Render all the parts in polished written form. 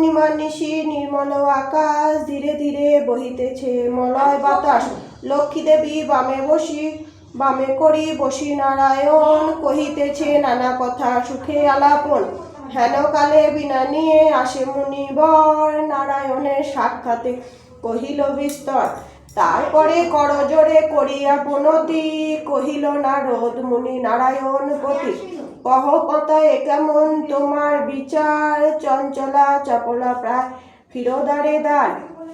পূর্ণিমার নিশি নির্মল আকাশ, ধীরে ধীরে বহিতেছে মলয় বাতাস। লক্ষ্মী দেবী বামে করি বসি নারায়ণ, কহিতেছে নানা কথা সুখে আলাপন। হেন কালে বিনা নিয়ে আসে মুনিবর, নারায়ণের সাক্ষাতে কহিল বিস্তর। তারপরে করজোরে করিয়া প্রণতি, কহিল নারদ মুনি নারায়ণ পতি। কহ কথায় কেমন তোমার বিচার, চঞ্চলা চপলা প্রায় ফিরো দ্বারে দ্বার।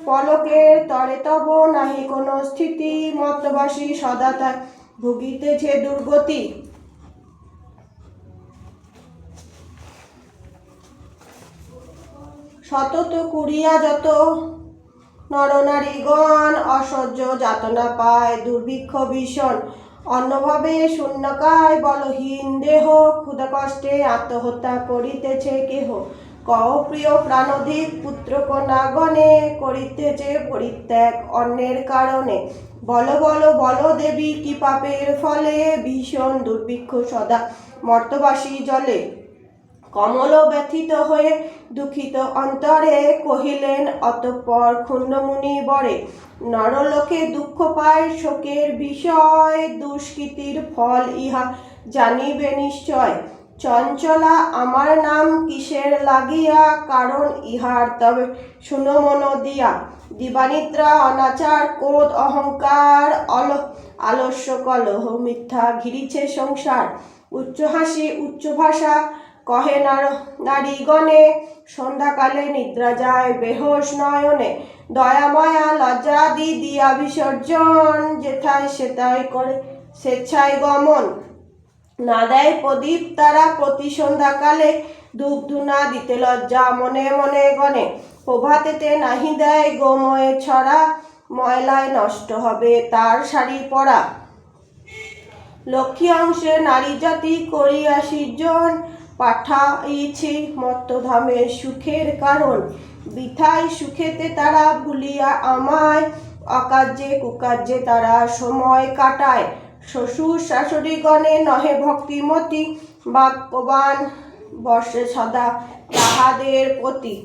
পলকের তরে তব নাহি কোনো স্থিতি, মত্তবাসী সদা তাই ভুগিতেছে দুর্গতি। সতত কুড়িয়া যত নরনারীগণ, অসহ্য যাতনা পায় দুর্ভিক্ষ ভীষণ। অন্নভাবে শূন্যকায় বলহীন দেহ, ক্ষুধা কষ্টে আত্মহত্যা করিতেছে কেহ। কহ প্রিয় প্রাণধিক পুত্র কন্যাগণে, করিতেছে পরিত্যাগ অন্যের কারণে। বল বল বল দেবী কি পাপের ফলে, ভীষণ দুর্ভিক্ষ সদা মর্তবাসী জলে। কমল ব্যথিত হয়ে দুঃখিত অন্তরে, কহিলেন অতঃপর ক্ষুণ্ণ মুনি বরে। নরলোকে দুঃখ পায় শোকের বিষয়, দুষ্কৃতির ফল ইহা জানিবে নিশ্চয়। চঞ্চলা আমার নাম কিসের লাগিয়া, কারণ ইহার তবে শুনো মন দিয়া। দিবানিদ্রা অনাচার ক্রোধ অহংকার, আলস্য কলহ মিথ্যা ঘিরিছে সংসার। উচ্চ হাসি উচ্চ ভাষা কহে নারীগণে, সন্ধ্যাকালে নিদ্রা যায় বেহোশ নয়নে। দয়া মায়া লজ্জাদি দিয়া বিসর্জন, যেথায় সেথায় করে স্বেচ্ছায় গমন। না দেয় প্রদীপ তারা প্রতি সন্ধ্যাকালে, ধূপ ধুনা দিতে লজ্জা মনে মনে গণে। প্রভাতেতে নাহি দেয় গোময়ে ছড়া, ময়লায় নষ্ট হবে তার শাড়ি পরা। লক্ষ্মী অংশে নারী জাতি করিয়া সৃজন, পাঠাইছি মর্তধামে সুখের কারণ। বৃথায় সুখেতে তারা ভুলিয়া আমায়, অকার্যে কুকার্যে তারা সময় কাটায়। শ্বশুর শাশুড়িগণে নহে ভক্তিমতী, বাক্যবান বর্ষে সদা তাহাদের প্রতি।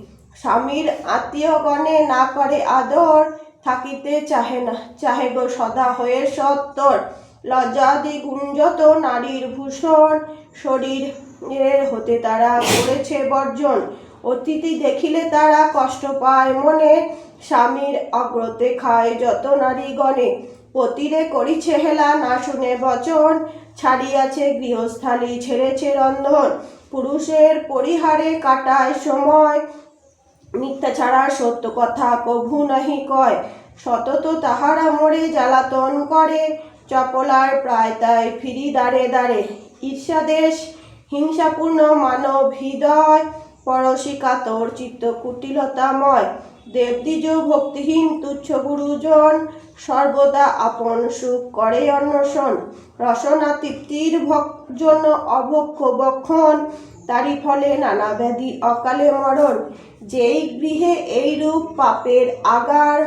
স্বামীর আত্মীয়গণে না করে আদর, থাকিতে চাহে গো সদা হয়ে সত্তর। লজ্জাদি গুঞ্জত নারীর ভূষণ, শরীরের হতে তারা করেছে বর্জন। অতিথি দেখিলে তারা কষ্ট পায় মনে, স্বামীর অগ্রতে খায় যত নারীগণে। পতিরে করিছে হেলা না শুনে বচন, ছাড়িয়াছে গৃহস্থালী ছেড়েছে রন্ধন। পুরুষের পরিহারে কাটায় সময়, মিথ্যা ছাড়া সত্য কথা কভু নাহি কয়। সতত তাহারা মোরে জ্বালাতন করে, চপলার প্রায় তাই ফিরি দ্বারে দ্বারে। ঈর্ষাদেশ হিংসাপূর্ণ মানব হৃদয়, পরশী কাতর চিত্ত কুটিলতাময়। দেবদ্বিজ ভক্তিহীন তুচ্ছ গুরুজন, সর্বদা আপন সুখ করে অন্বেষণ। রসনা তৃপ্তির জন্য অভক্ষ বক্ষণ, তারই ফলে নানা ব্যাধি অকালে মরণ। যেই গৃহে এইরূপ পাপের আগার,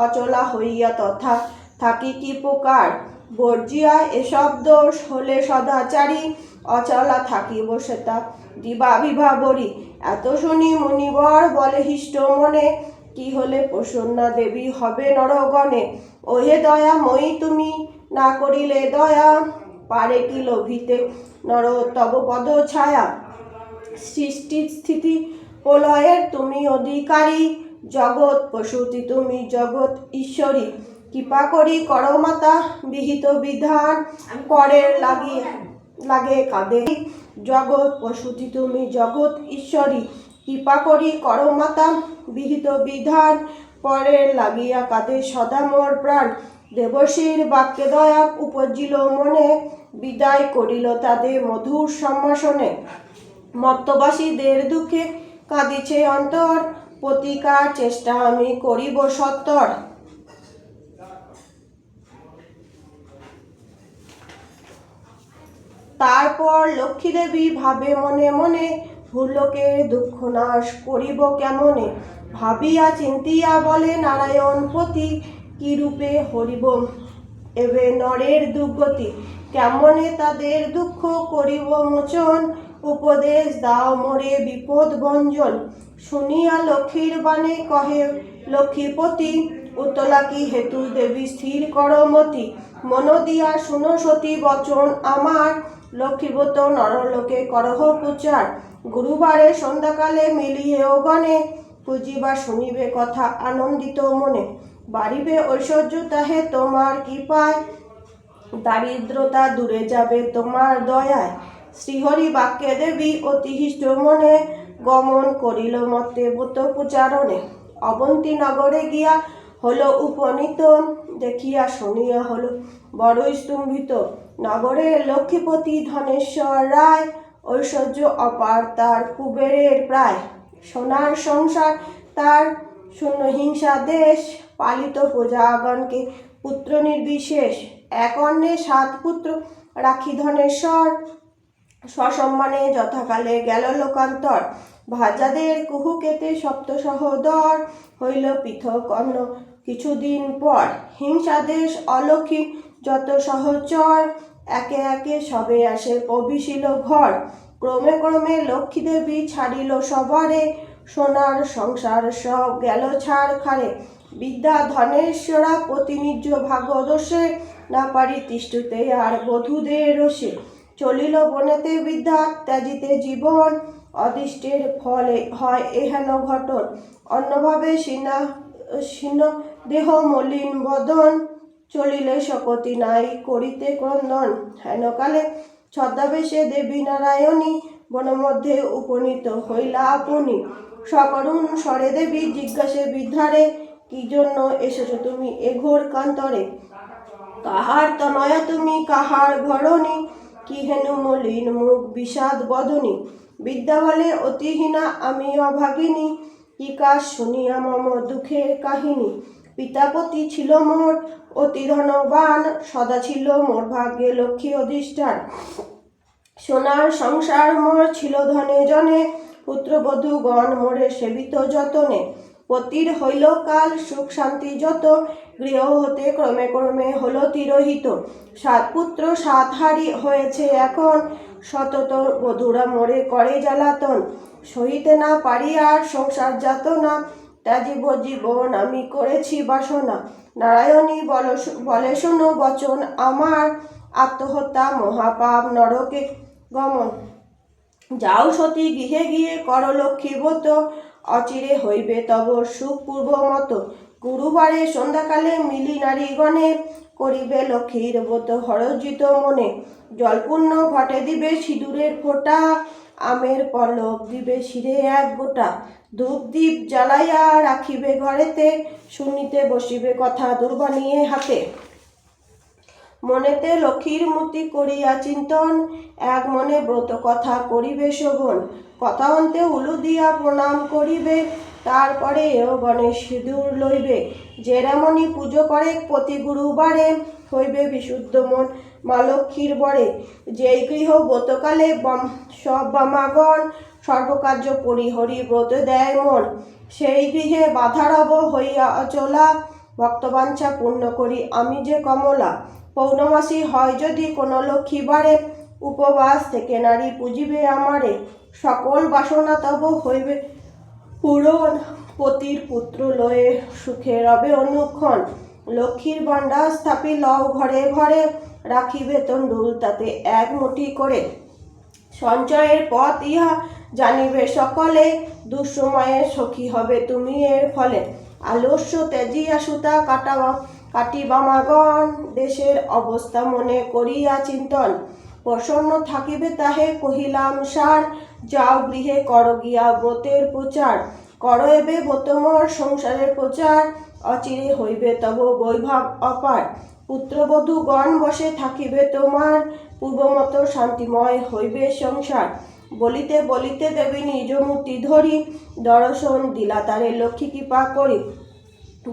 অচলা হইয়া তথা থাকি কি প্রকার। বর্জিয়া এসব দোষ হলে সদাচারী, অচলা থাকিব সেটা দিবা বিভাবরী। এত শুনি মুনিবর বলে হিষ্ট মনে, কি হলে প্রসন্না দেবী হবে নরগণে। ওহে দয়া মই তুমি না করিলে দয়া, পারে কি লোভিতে নর তব পদ ছায়া। সৃষ্টি স্থিতি প্রলয়ের তুমি অধিকারী, জগৎ প্রসূতি তুমি জগৎ ঈশ্বরী। কৃপা করি করো মাতা বিহিত বিধান, পরের লাগে কাঁদে জগৎ প্রসূতি তুমি জগৎ ঈশ্বরী। কৃপা করি করো মাতা বিহিত বিধান, পরের লাগিয়া কাঁদে সদা মোর প্রাণ। দেবর্ষির বাক্যে দয়া উপজিল মনে, বিদায় করিল তাদের মধুর সম্ভাষণে। মত্তবাসীদের দুঃখে কাঁদিছে অন্তর, প্রতিকার চেষ্টা আমি করিব সত্তর। তারপর লক্ষ্মীদেবী ভাবে মনে মনে, ভূলোকের দুঃখ নাশ করিব কেমনে। ভাবিয়া চিন্তিয়া বলে নারায়ণ পতি, কি রূপে হরিব এবে নরের দুর্গতি। কেমনে তাদের দুঃখ করিব মোচন, উপদেশ দাও মোরে বিপদ ভঞ্জন। শুনিয়া লক্ষ্মীর বাণে কহে লক্ষ্মীপতি, উতলা কি হেতু দেবী স্থির করমতি। মন দিয়া শুনো সতী বচন আমার, লক্ষ্মীব্রত নরলোকে করহ প্রচার। গুরুবারে সন্ধ্যাকালে মিলিয়েও গণে, পুজিবা শুনিবে কথা আনন্দিত মনে। বাড়িবে ঐশ্বর্য তাহে তোমার কৃপায়, দারিদ্রতা দূরে যাবে তোমার দয়ায়। শ্রীহরি বাক্যে দেবী অতিহিষ্ট মনে, গমন করিল মতে ব্রত প্রচারণে। অবন্তী নগরে গিয়া হলো উপনীত, দেখিয়া শুনিয়া হলো বড়ই স্তম্ভিত। নগরে লক্ষ্মীপতি ধনেশ্বর রায়, ঐশ্বর্য অপার তার কুবেরের প্রায়। সোনার সংসার তার শূন্য হিংসা দেশ, পালিত প্রজাগণকে পুত্র নির্বিশেষ। এক অন্নে 7 পুত্র রাখি ধনেশ্বর, সসম্মানে যথাকালে গেল লোকান্তর। ভাজাদের কুহুকেতে সপ্ত সহোদর, হইল পৃথক অন্য কিছুদিন পর। হিংসাদেশ অলক্ষী যত সহচর, একে একে সবে আসে প্রবিশিল ঘর। ক্রমে ক্রমে লক্ষ্মী দেবী ছাড়িল সবারে, সোনার সংসার সব গেল ছাড়খাড়ে। বিদ্যা ধনেশ্বরা পতি নিজ ভাগদোষে, না পারি তিষ্ঠতে আর বধূদের রোষে। চলিল বনেতে বিদ্যা ত্যাজিতে জীবন, অদৃষ্টের ফলে হয় এহেন ঘটন। অন্যভাবে শীর্ণ দেহ মলিন বদন, চলিলে শকতি নাই করিতে ক্রন্দন। হেনকালে ছদ্মাবেশে দেবী নারায়ণী, বনমধ্যে উপনীত হইলা আপনি। সকরুণ স্বরে দেবী জিজ্ঞাসে বিদ্যারে, কি জন্য এসেছ তুমি এ ঘোর কান্তরে। কাহার তনয়া তুমি কাহার ঘরণী, কি হেনু মলিন মুখ বিষাদ বদনী। বিদ্যা বলে অতিহীনা আমি অভাগিনী, কি কাজ শুনিয়া মম দুঃখের কাহিনী। পিতাপতি ছিল মোর অতি ধনবান, সদা ছিল মোর ভাগ্যে লক্ষ্মী অধিষ্ঠান। সোনার সংসার মোর ছিল ধনে জনে, পুত্রবধূ গণ মোরে সেবিত যতনে। পতির হইল কাল সুখ শান্তি যত, গৃহ হতে ক্রমে ক্রমে হলো তিরোহিত। 7 পুত্র 7 হারি হয়েছে এখন, সতত বধূরা মোরে করে জ্বালাতন। সহিতে না পারি আর সংসার যাতনা, ত্যাজিব জীবন আমি করেছি বাসনা। নারায়ণী বলে শোনো বচন আমার, আত্মহত্যা মহাপাপ নরকে গমন। যাও সতী গৃহে গিয়ে কর লক্ষ্মী ব্রত, অচিরে হইবে তব সুখ পূর্বমত। গুরুবারে সন্ধ্যাকালে মিলি নারীগণে, করিবে লক্ষ্মীর ব্রত হরজিত মনে। জলপূর্ণ ঘটে দিবে সিঁদুরের ফোঁটা, আমের পল্লব দিবে শিরে 1 গোটা। ধূপ দীপ জ্বালাইয়া রাখিবে ঘরেতে, শুনিতে বসিবে কথা দুর্বাণীয়ে হাতে। মনেতে লক্ষ্মীর মূর্তি করিয়া চিন্তন, এক মনে ব্রত কথা করিবে শোভন। কথা অন্তে উলু দিয়া প্রণাম করিবে, তারপরে এও গণেশ সিঁদুর লইবে। যে রমণী পুজো করে প্রতি গুরুবারে, হইবে বিশুদ্ধ মন মা লক্ষ্মীর বরে। যেই গৃহ ব্রতকালে সব বামাগণ, সর্বকার্য পরিহরি ব্রত দেয় মন। সেই গৃহে বাধারব হইয়া অচলা, ভক্তবাঞ্ছা পূর্ণ করি আমি যে কমলা। পৌর্ণমাসী হয় যদি কোন লক্ষ্মীবারে, উপবাস থেকে নারী পুজিবে আমারে। সকল বাসনা তব হইবে পূরণ, পতির পুত্র লয়ে সুখে রবে অনুক্ষণ। লক্ষ্মীর ভাণ্ডার স্থাপি লও ঘরে ঘরে, রাখিবে তণ্ডুল তাতে 1 মুঠি করে। সঞ্চয়ের পথ ইহা জানিবে সকলে, দুঃসময়ে সখী হবে তুমি এর ফলে। আলস্য ত্যাজিয়া সুতা কাটিবামাগণ, দেশের অবস্থা মনে করিয়া চিন্তন। প্রসন্ন থাকিবে তাহে কহিলাম সার, যাও গৃহে কর গিয়া ব্রতের প্রচার। কর এবে ব্রতমর সংসারের প্রচার, অচিরে হইবে তব বৈভব অপার। পুত্রবধূ গণ বসে থাকিবে তোমার, পূর্বমত শান্তিময় হইবে সংসার। বলিতে বলিতে দেবী নিজ মূর্তি ধরি, দর্শন দিলা তারে লক্ষ্মী কৃপা করি।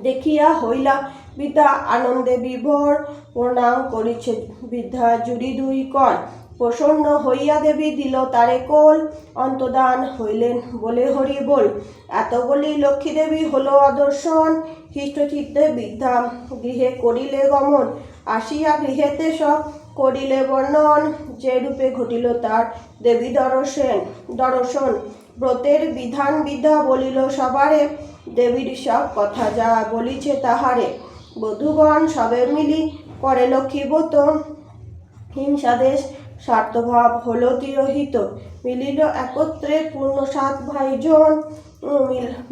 দেখিয়া হইলা বিদ্যা আনন্দে বিভোর, প্রণাম করিছে বিদ্যা জুড়ি 2 কর। প্রসন্ন হইয়া দেবী দিল তারে কোল, অন্তদান হইলেন বলে হরি বল। এত বলি লক্ষ্মী দেবী হলো অদর্শন, হৃষ্টচিত্তে বিদ্যা গৃহে করিলে গমন। আসিয়া গৃহেতে সব করিলে বর্ণন, যে রূপে ঘটিল তার দেবী দর্শন। ব্রতের বিধান বিদ্যা বলিল সবারে, দেবীর সব কথা যা বলিছে তাহারে। বধূগণ সবে মিলি করে লক্ষ্মী ব্রত, হিংসাদেশ স্বার্থভাব হলো তিরোহিত। মিলিল একত্রে পূর্ণ 7 ভাইজন,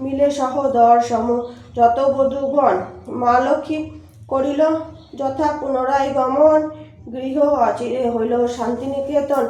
মিলে সহোদর সম যত বধূগণ। মা লক্ষ্মী করিল যথা পুনরায় গমন, গৃহ অচিরে হইল শান্তিনিকেতন।